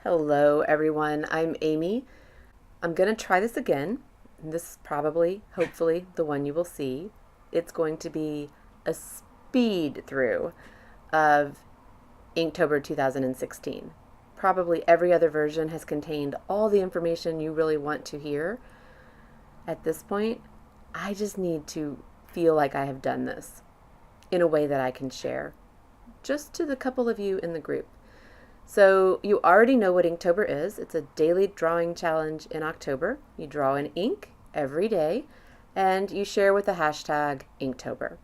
Hello, everyone. I'm Amy. I'm going to try this again. This is probably, hopefully, the one you will see. It's going to be a speed through of Inktober 2016. Probably every other version has contained all the information you really want to hear. At this point, I just need to feel like I have done this in a way that I can share, just to the couple of you in the group. So you already know what Inktober is. It's a daily drawing challenge in October. You draw in ink every day and you share with the hashtag Inktober.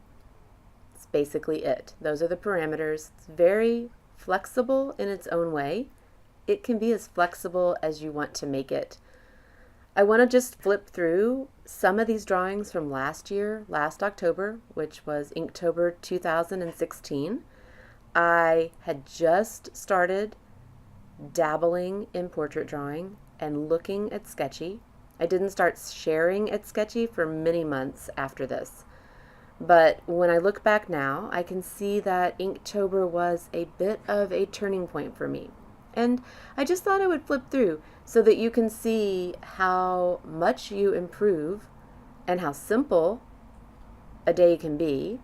It's basically it. Those are the parameters. It's very flexible in its own way. It can be as flexible as you want to make it. I want to just flip through some of these drawings from last year, last October, which was Inktober 2016. I had just started dabbling in portrait drawing and looking at Sktchy. I didn't start sharing at Sktchy for many months after this. But when I look back now, I can see that Inktober was a bit of a turning point for me. And I just thought I would flip through so that you can see how much you improve and how simple a day can be,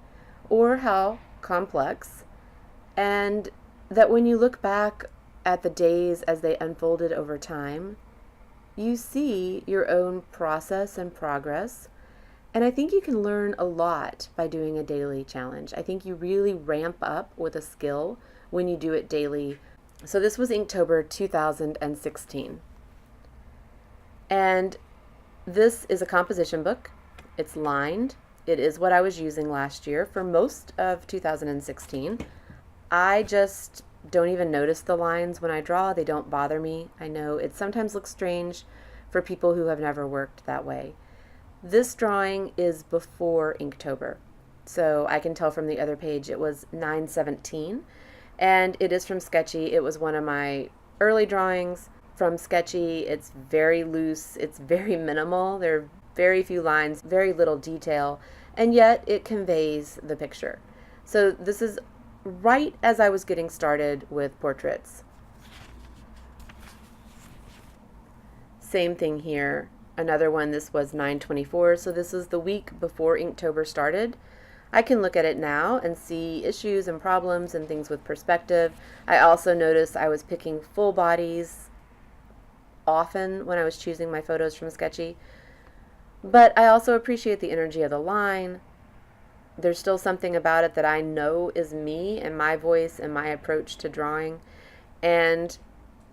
or how complex, and that when you look back at the days as they unfolded over time, you see your own process and progress. And I think you can learn a lot by doing a daily challenge. I think you really ramp up with a skill when you do it daily. So this was Inktober 2016. And this is a composition book. It's lined. It is what I was using last year for most of 2016. I just don't even notice the lines when I draw. They don't bother me. I know it sometimes looks strange for people who have never worked that way. This drawing is before Inktober, so I can tell from the other page it was 9/17, and it is from Sktchy. It was one of my early drawings from Sktchy. It's very loose. It's very minimal. There are very few lines, very little detail, and yet it conveys the picture. So this is right as I was getting started with portraits. Same thing here. Another one, this was 9/24, so this is the week before Inktober started. I can look at it now and see issues and problems and things with perspective. I also noticed I was picking full bodies often when I was choosing my photos from Sktchy. But I also appreciate the energy of the line. There's still something about it that I know is me and my voice and my approach to drawing. And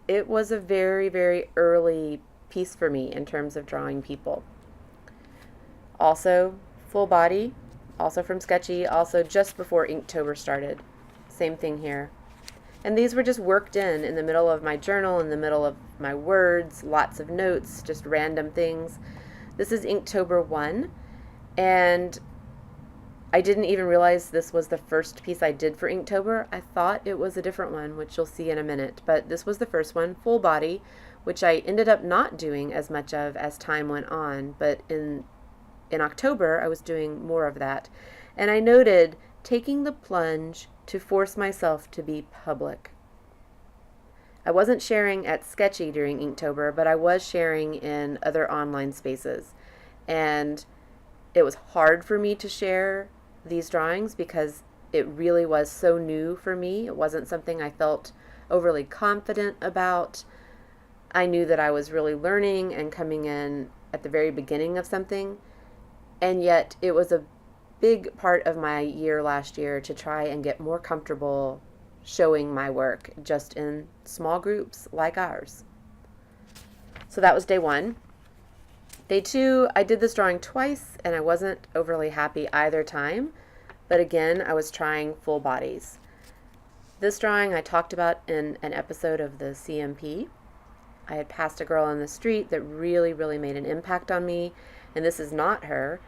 it was a very, very early piece for me in terms of drawing people. Also, full body, also from Sktchy, also just before Inktober started. Same thing here. And these were just worked in the middle of my journal, in the middle of my words, lots of notes, just random things. This is Inktober 1, and I didn't even realize this was the first piece I did for Inktober. I thought it was a different one, which you'll see in a minute, but this was the first one, full body, which I ended up not doing as much of as time went on, but in October I was doing more of that. And I noted taking the plunge to force myself to be public. I wasn't sharing at Sktchy during Inktober, but I was sharing in other online spaces. And it was hard for me to share these drawings because it really was so new for me. It wasn't something I felt overly confident about. I knew that I was really learning and coming in at the very beginning of something, and yet it was a big part of my year last year to try and get more comfortable showing my work just in small groups like ours. So that was day one. Day two, I did this drawing twice and I wasn't overly happy either time, but again, I was trying full bodies. This drawing I talked about in an episode of the CMP. I had passed a girl on the street that really, really made an impact on me, and this is not her.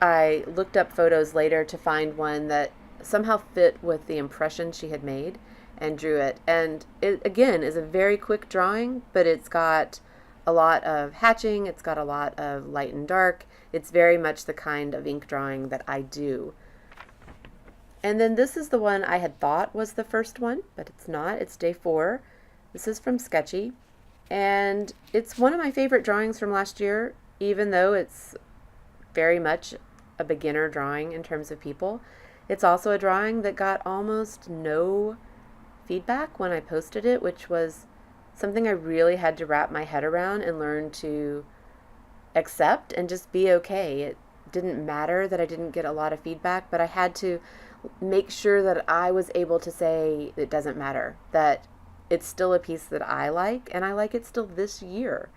I looked up photos later to find one that somehow fit with the impression she had made and drew it. And it, again, is a very quick drawing, but it's got a lot of hatching, it's got a lot of light and dark. It's very much the kind of ink drawing that I do. And then this is the one I had thought was the first one, but it's not. It's day 4. This is from Sktchy, and it's one of my favorite drawings from last year, even though it's very much a beginner drawing in terms of people. It's also a drawing that got almost no feedback when I posted it, which was something I really had to wrap my head around and learn to accept and just be okay. It didn't matter that I didn't get a lot of feedback, but I had to make sure that I was able to say it doesn't matter, that it's still a piece that I like, and I like it still this year.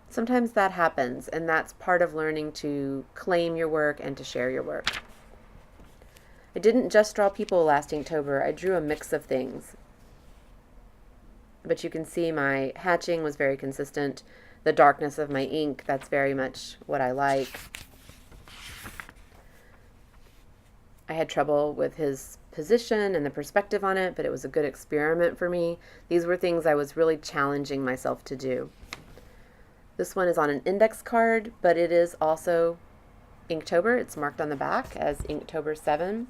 Sometimes that happens, and that's part of learning to claim your work and to share your work. I didn't just draw people last Inktober. I drew a mix of things. But you can see my hatching was very consistent. The darkness of my ink, that's very much what I like. I had trouble with his position and the perspective on it, but it was a good experiment for me. These were things I was really challenging myself to do. This one is on an index card, but it is also Inktober. It's marked on the back as Inktober 7.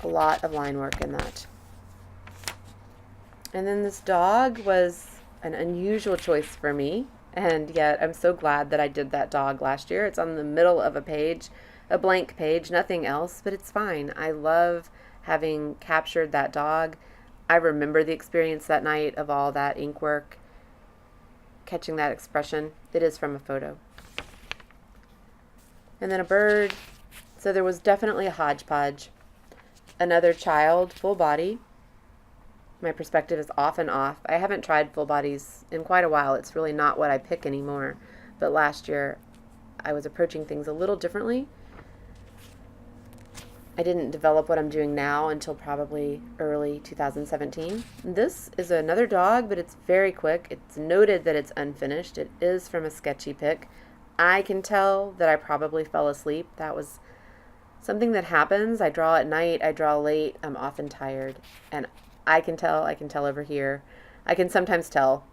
A lot of line work in that. And then this dog was an unusual choice for me, and yet I'm so glad that I did that dog last year. It's on the middle of a page, a blank page, nothing else, but it's fine. I love having captured that dog. I remember the experience that night of all that ink work, catching that expression. It is from a photo. And then a bird. So there was definitely a hodgepodge. Another child, full body. My perspective is off and off. I haven't tried full bodies in quite a while. It's really not what I pick anymore. But last year, I was approaching things a little differently. I didn't develop what I'm doing now until probably early 2017. This is another dog, but it's very quick. It's noted that it's unfinished. It is from a Sktchy pick. I can tell that I probably fell asleep. That was something that happens. I draw at night, I draw late, I'm often tired, and I can tell over here. I can sometimes tell.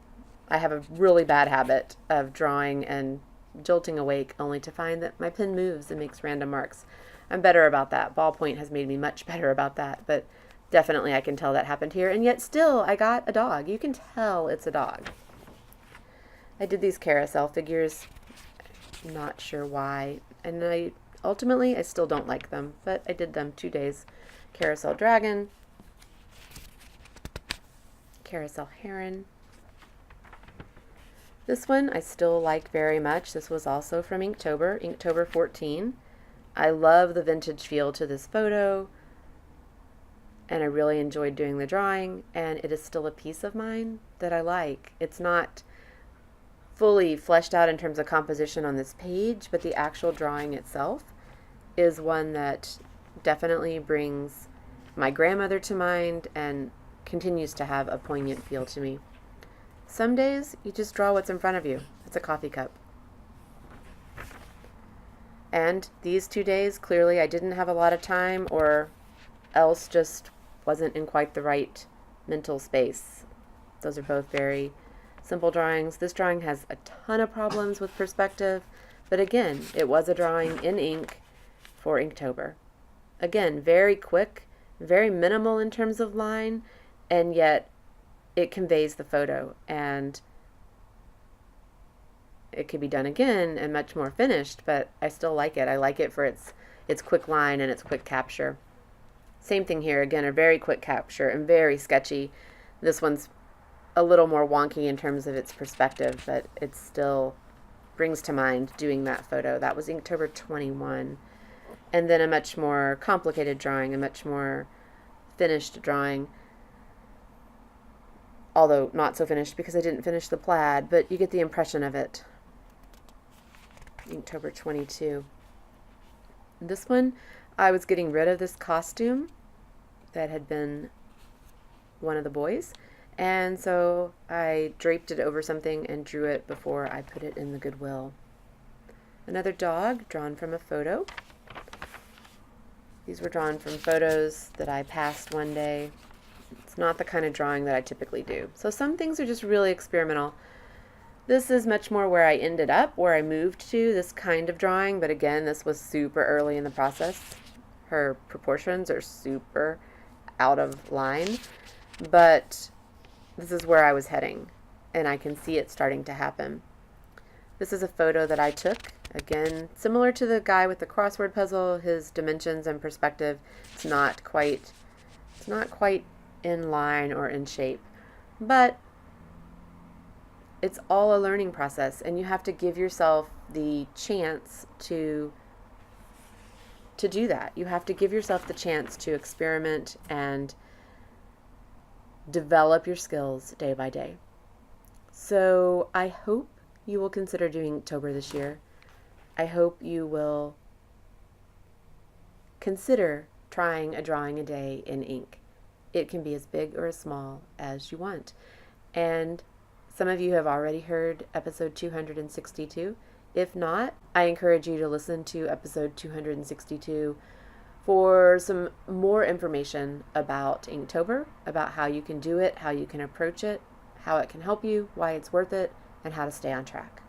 I have a really bad habit of drawing and jolting awake only to find that my pen moves and makes random marks. I'm better about that. Ballpoint has made me much better about that, but definitely I can tell that happened here, and yet still I got a dog. You can tell it's a dog. I did these carousel figures, not sure why, and ultimately I still don't like them, but I did them 2 days. Carousel dragon, carousel heron. This one I still like very much. This was also from Inktober, Inktober 14. I love the vintage feel to this photo, and I really enjoyed doing the drawing, and it is still a piece of mine that I like. It's not fully fleshed out in terms of composition on this page, but the actual drawing itself is one that definitely brings my grandmother to mind and continues to have a poignant feel to me. Some days you just draw what's in front of you. It's a coffee cup. And these 2 days, clearly I didn't have a lot of time, or else just wasn't in quite the right mental space. Those are both very simple drawings. This drawing has a ton of problems with perspective, but again, it was a drawing in ink for Inktober. Again, very quick, very minimal in terms of line, and yet it conveys the photo, and it could be done again and much more finished, but I still like it. I like it for its quick line and its quick capture. Same thing here, again, a very quick capture and very sketchy. This one's a little more wonky in terms of its perspective, but it still brings to mind doing that photo. That was Inktober 21. And then a much more complicated drawing, a much more finished drawing. Although not so finished because I didn't finish the plaid, but you get the impression of it. Inktober 22. This one, I was getting rid of this costume that had been one of the boys, and so I draped it over something and drew it before I put it in the Goodwill. Another dog drawn from a photo. These were drawn from photos that I passed one day. It's not the kind of drawing that I typically do. So some things are just really experimental. This is much more where I ended up, where I moved to this kind of drawing, but again, this was super early in the process. Her proportions are super out of line, but this is where I was heading, and I can see it starting to happen. This is a photo that I took. Again, similar to the guy with the crossword puzzle, his dimensions and perspective, it's not quite in line or in shape, but it's all a learning process, and you have to give yourself the chance to do that. You have to give yourself the chance to experiment and develop your skills day by day. So I hope you will consider doing Inktober this year. I hope you will consider trying a drawing a day in ink. It can be as big or as small as you want. And some of you have already heard episode 262. If not, I encourage you to listen to episode 262 for some more information about Inktober, about how you can do it, how you can approach it, how it can help you, why it's worth it, and how to stay on track.